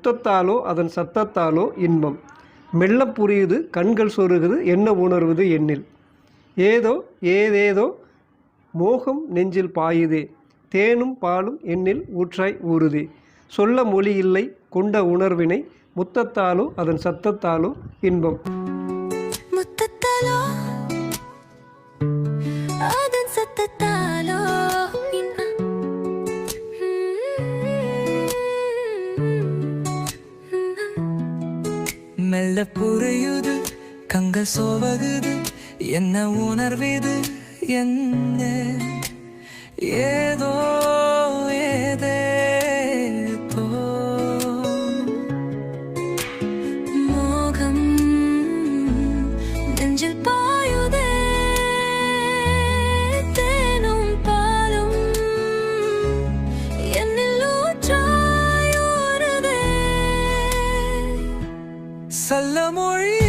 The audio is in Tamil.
முத்தத்தாலோ அதன் சத்தத்தாலோ இன்பம். மெல்ல புரியுது கண்கள் சொருகுது என்ன உணர்வது என்னில். ஏதோ ஏதேதோ மோகம் நெஞ்சில் பாயுதே, தேனும் பாலும் என்னில் ஊற்றாய் ஊறுதே. சொல்ல மொழி இல்லை கொண்ட உணர்வினை, முத்தத்தாலோ அதன் சத்தத்தாலோ இன்பம். முத்தத்தாலோ அதன் சத்தத்தாலோ இன்பம். மெல்ல புரியுது கண்கள் சோவகுது என்ன உணர்விது என்ன. ஏதோ ஏதேதோ மோகம் நெஞ்சில் பாயுதே, தேனும் பாலும் என்னில் ஊற்றாய் ஊறுதே. சொல்ல மொழி